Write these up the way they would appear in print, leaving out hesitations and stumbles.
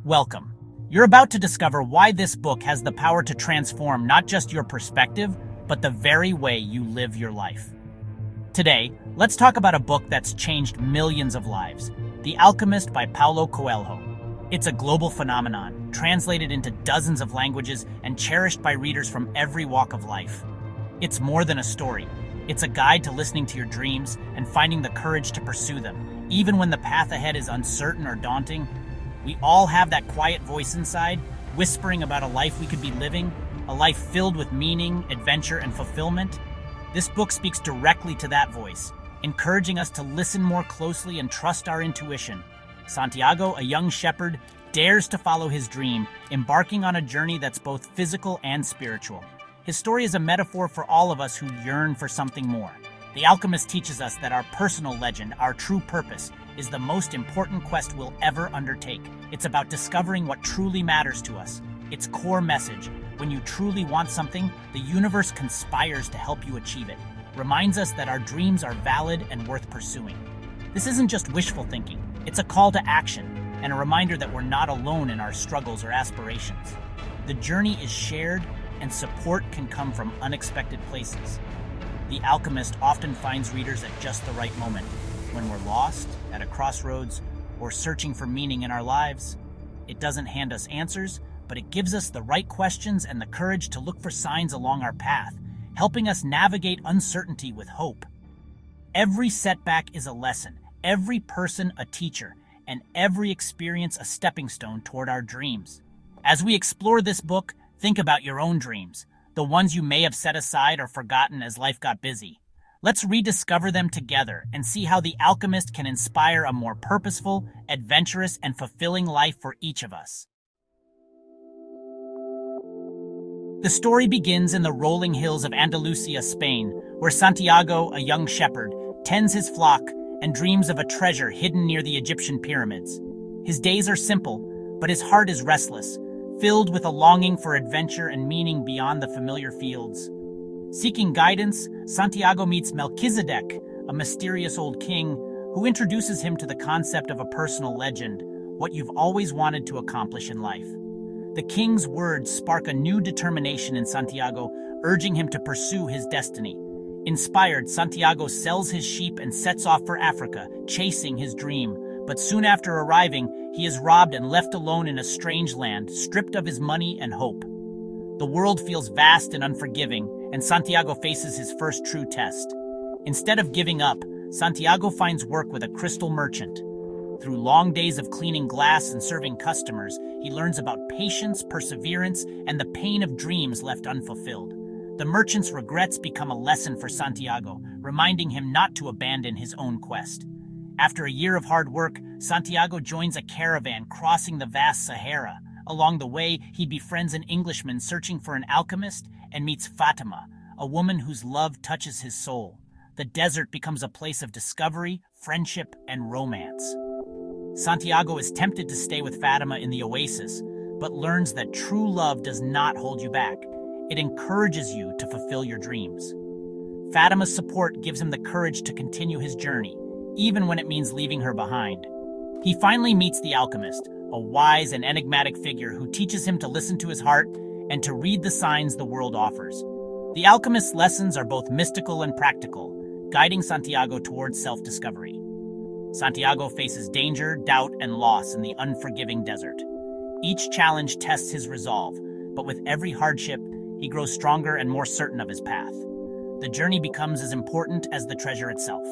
Welcome. You're about to discover why this book has the power to transform not just your perspective, but the very way you live your life. Today, let's talk about a book that's changed millions of lives, The Alchemist by Paulo Coelho. It's a global phenomenon, translated into dozens of languages and cherished by readers from every walk of life. It's more than a story. It's a guide to listening to your dreams and finding the courage to pursue them, even when the path ahead is uncertain or daunting. We all have that quiet voice inside, whispering about a life we could be living, a life filled with meaning, adventure, and fulfillment. This book speaks directly to that voice, encouraging us to listen more closely and trust our intuition. Santiago, a young shepherd, dares to follow his dream, embarking on a journey that's both physical and spiritual. His story is a metaphor for all of us who yearn for something more. The Alchemist teaches us that our personal legend, our true purpose, is the most important quest we'll ever undertake. It's about discovering what truly matters to us. Its core message, when you truly want something, the universe conspires to help you achieve it, reminds us that our dreams are valid and worth pursuing. This isn't just wishful thinking, it's a call to action and a reminder that we're not alone in our struggles or aspirations. The journey is shared and support can come from unexpected places. The Alchemist often finds readers at just the right moment, when we're lost, at a crossroads, or searching for meaning in our lives. It doesn't hand us answers, but it gives us the right questions and the courage to look for signs along our path, helping us navigate uncertainty with hope. Every setback is a lesson, every person a teacher, and every experience a stepping stone toward our dreams. As we explore this book, think about your own dreams, the ones you may have set aside or forgotten as life got busy. Let's rediscover them together and see how The Alchemist can inspire a more purposeful, adventurous, and fulfilling life for each of us. The story begins in the rolling hills of Andalusia, Spain, where Santiago, a young shepherd, tends his flock and dreams of a treasure hidden near the Egyptian pyramids. His days are simple, but his heart is restless, filled with a longing for adventure and meaning beyond the familiar fields. Seeking guidance, Santiago meets Melchizedek, a mysterious old king, who introduces him to the concept of a personal legend, what you've always wanted to accomplish in life. The king's words spark a new determination in Santiago, urging him to pursue his destiny. Inspired, Santiago sells his sheep and sets off for Africa, chasing his dream. But soon after arriving, he is robbed and left alone in a strange land, stripped of his money and hope. The world feels vast and unforgiving, and Santiago faces his first true test. Instead of giving up, Santiago finds work with a crystal merchant. Through long days of cleaning glass and serving customers, he learns about patience, perseverance, and the pain of dreams left unfulfilled. The merchant's regrets become a lesson for Santiago, reminding him not to abandon his own quest. After a year of hard work, Santiago joins a caravan crossing the vast Sahara. Along the way, he befriends an Englishman searching for an alchemist and meets Fatima, a woman whose love touches his soul. The desert becomes a place of discovery, friendship, and romance. Santiago is tempted to stay with Fatima in the oasis, but learns that true love does not hold you back. It encourages you to fulfill your dreams. Fatima's support gives him the courage to continue his journey, even when it means leaving her behind. He finally meets the Alchemist, a wise and enigmatic figure who teaches him to listen to his heart and to read the signs the world offers. The Alchemist's lessons are both mystical and practical, guiding Santiago towards self-discovery. Santiago faces danger, doubt, and loss in the unforgiving desert. Each challenge tests his resolve, but with every hardship, he grows stronger and more certain of his path. The journey becomes as important as the treasure itself.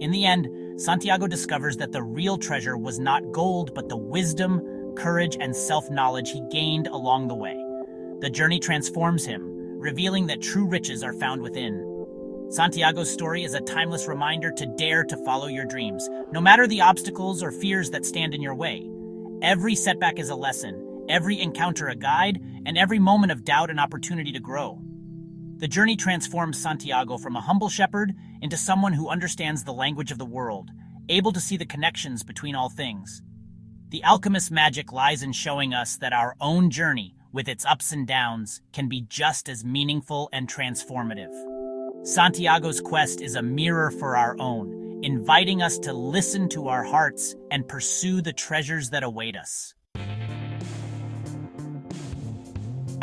In the end, Santiago discovers that the real treasure was not gold, but the wisdom, courage, and self-knowledge he gained along the way. The journey transforms him, revealing that true riches are found within. Santiago's story is a timeless reminder to dare to follow your dreams, no matter the obstacles or fears that stand in your way. Every setback is a lesson, every encounter a guide, and every moment of doubt an opportunity to grow. The journey transforms Santiago from a humble shepherd into someone who understands the language of the world, able to see the connections between all things. The Alchemist's magic lies in showing us that our own journey, with its ups and downs, can be just as meaningful and transformative. Santiago's quest is a mirror for our own, inviting us to listen to our hearts and pursue the treasures that await us.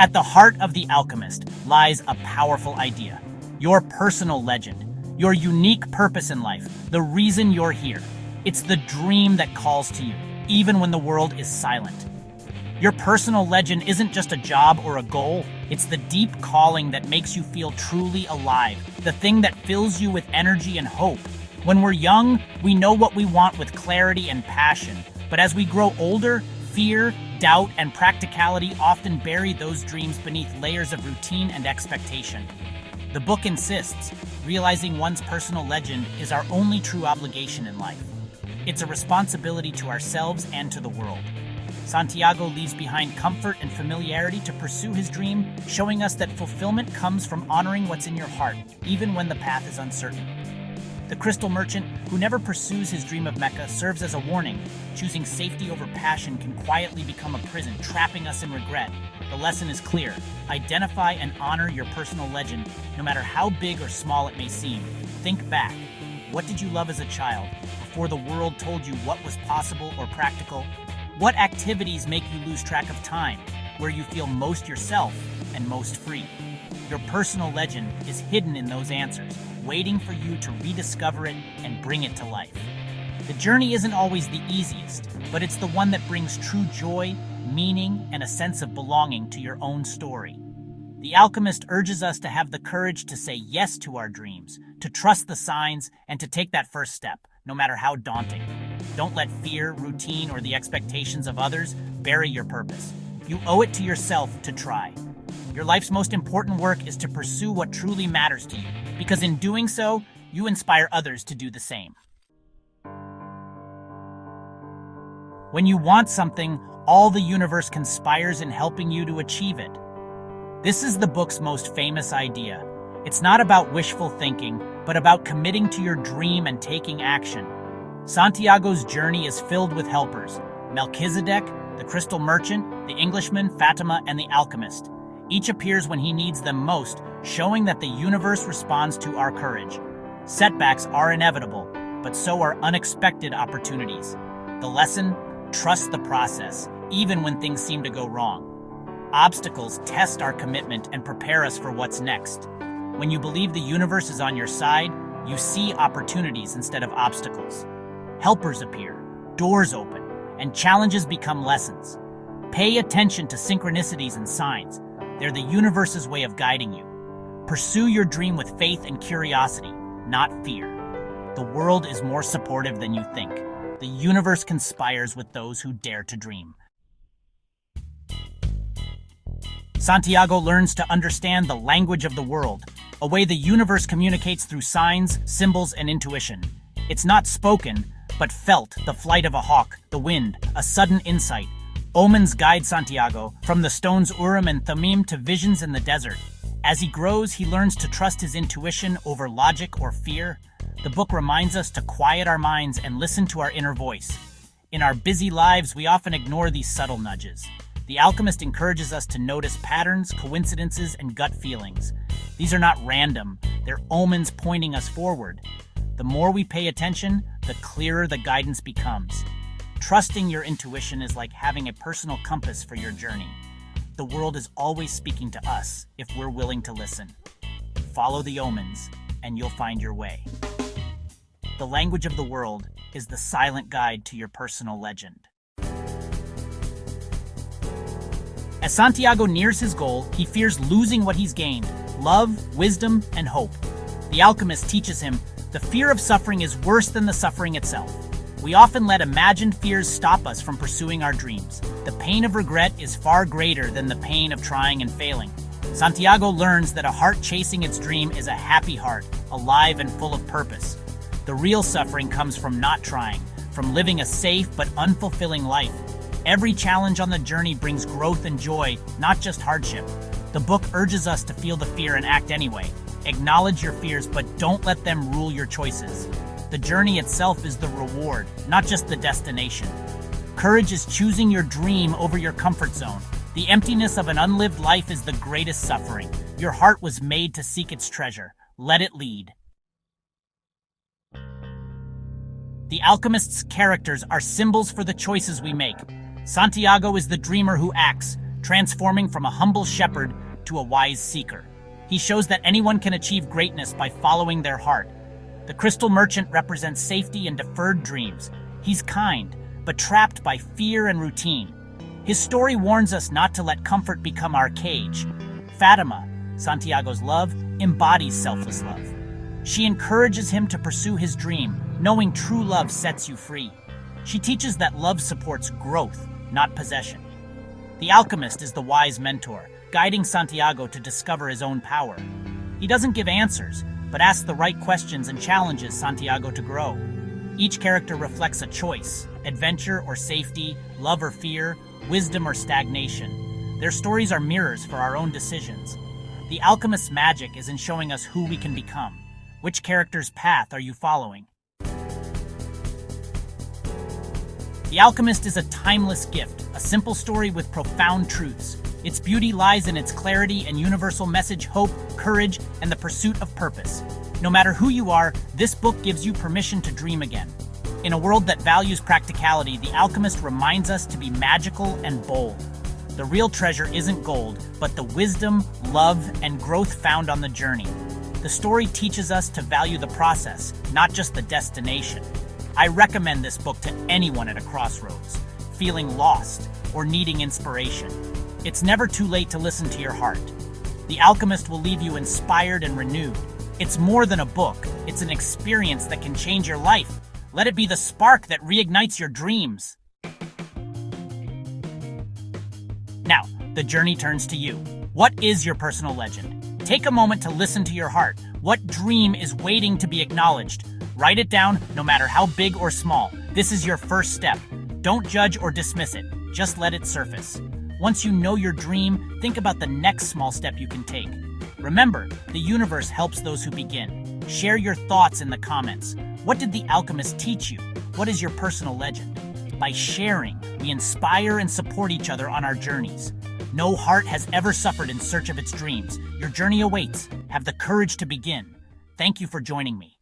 At the heart of The Alchemist lies a powerful idea. Your personal legend. Your unique purpose in life. The reason you're here. It's the dream that calls to you, even when the world is silent. Your personal legend isn't just a job or a goal. It's the deep calling that makes you feel truly alive. The thing that fills you with energy and hope. When we're young, we know what we want with clarity and passion. But as we grow older, fear, doubt, and practicality often bury those dreams beneath layers of routine and expectation. The book insists, realizing one's personal legend is our only true obligation in life. It's a responsibility to ourselves and to the world. Santiago leaves behind comfort and familiarity to pursue his dream, showing us that fulfillment comes from honoring what's in your heart, even when the path is uncertain. The crystal merchant, who never pursues his dream of Mecca, serves as a warning. Choosing safety over passion can quietly become a prison, trapping us in regret. The lesson is clear. Identify and honor your personal legend, no matter how big or small it may seem. Think back. What did you love as a child, before the world told you what was possible or practical? What activities make you lose track of time, where you feel most yourself and most free? Your personal legend is hidden in those answers, waiting for you to rediscover it and bring it to life. The journey isn't always the easiest, but it's the one that brings true joy, meaning, and a sense of belonging to your own story. The Alchemist urges us to have the courage to say yes to our dreams, to trust the signs, and to take that first step, no matter how daunting. Don't let fear, routine, or the expectations of others bury your purpose. You owe it to yourself to try. Your life's most important work is to pursue what truly matters to you, because in doing so, you inspire others to do the same. When you want something, all the universe conspires in helping you to achieve it. This is the book's most famous idea. It's not about wishful thinking, but about committing to your dream and taking action. Santiago's journey is filled with helpers: Melchizedek, the crystal merchant, the Englishman, Fatima, and the alchemist. Each appears when he needs them most, showing that the universe responds to our courage. Setbacks are inevitable, but so are unexpected opportunities. The lesson: trust the process, even when things seem to go wrong. Obstacles test our commitment and prepare us for what's next. When you believe the universe is on your side, you see opportunities instead of obstacles. Helpers appear, doors open, and challenges become lessons. Pay attention to synchronicities and signs. They're the universe's way of guiding you. Pursue your dream with faith and curiosity, not fear. The world is more supportive than you think. The universe conspires with those who dare to dream. Santiago learns to understand the language of the world, a way the universe communicates through signs, symbols, and intuition. It's not spoken, but felt: the flight of a hawk, the wind, a sudden insight. Omens guide Santiago, from the stones Urim and Thummim to visions in the desert. As he grows, he learns to trust his intuition over logic or fear. The book reminds us to quiet our minds and listen to our inner voice. In our busy lives, we often ignore these subtle nudges. The Alchemist encourages us to notice patterns, coincidences, and gut feelings. These are not random, they're omens pointing us forward. The more we pay attention, the clearer the guidance becomes. Trusting your intuition is like having a personal compass for your journey. The world is always speaking to us if we're willing to listen. Follow the omens, and you'll find your way. The language of the world is the silent guide to your personal legend. As Santiago nears his goal, he fears losing what he's gained: love, wisdom, and hope. The Alchemist teaches him the fear of suffering is worse than the suffering itself. We often let imagined fears stop us from pursuing our dreams. The pain of regret is far greater than the pain of trying and failing. Santiago learns that a heart chasing its dream is a happy heart, alive and full of purpose. The real suffering comes from not trying, from living a safe but unfulfilling life. Every challenge on the journey brings growth and joy, not just hardship. The book urges us to feel the fear and act anyway. Acknowledge your fears, but don't let them rule your choices. The journey itself is the reward, not just the destination. Courage is choosing your dream over your comfort zone. The emptiness of an unlived life is the greatest suffering. Your heart was made to seek its treasure. Let it lead. The Alchemist's characters are symbols for the choices we make. Santiago is the dreamer who acts, transforming from a humble shepherd to a wise seeker. He shows that anyone can achieve greatness by following their heart. The crystal merchant represents safety and deferred dreams. He's kind, but trapped by fear and routine. His story warns us not to let comfort become our cage. Fatima, Santiago's love, embodies selfless love. She encourages him to pursue his dream, knowing true love sets you free. She teaches that love supports growth, not possession. The alchemist is the wise mentor, guiding Santiago to discover his own power. He doesn't give answers, but asks the right questions and challenges Santiago to grow. Each character reflects a choice: adventure or safety, love or fear, wisdom or stagnation. Their stories are mirrors for our own decisions. The alchemist's magic is in showing us who we can become. Which character's path are you following? The Alchemist is a timeless gift, a simple story with profound truths. Its beauty lies in its clarity and universal message: hope, courage, and the pursuit of purpose. No matter who you are, this book gives you permission to dream again. In a world that values practicality, The Alchemist reminds us to be magical and bold. The real treasure isn't gold, but the wisdom, love, and growth found on the journey. The story teaches us to value the process, not just the destination. I recommend this book to anyone at a crossroads, feeling lost or needing inspiration. It's never too late to listen to your heart. The Alchemist will leave you inspired and renewed. It's more than a book, it's an experience that can change your life. Let it be the spark that reignites your dreams. Now, the journey turns to you. What is your personal legend? Take a moment to listen to your heart. What dream is waiting to be acknowledged? Write it down, no matter how big or small. This is your first step. Don't judge or dismiss it. Just let it surface. Once you know your dream, think about the next small step you can take. Remember, the universe helps those who begin. Share your thoughts in the comments. What did the alchemist teach you? What is your personal legend? By sharing, we inspire and support each other on our journeys. No heart has ever suffered in search of its dreams. Your journey awaits. Have the courage to begin. Thank you for joining me.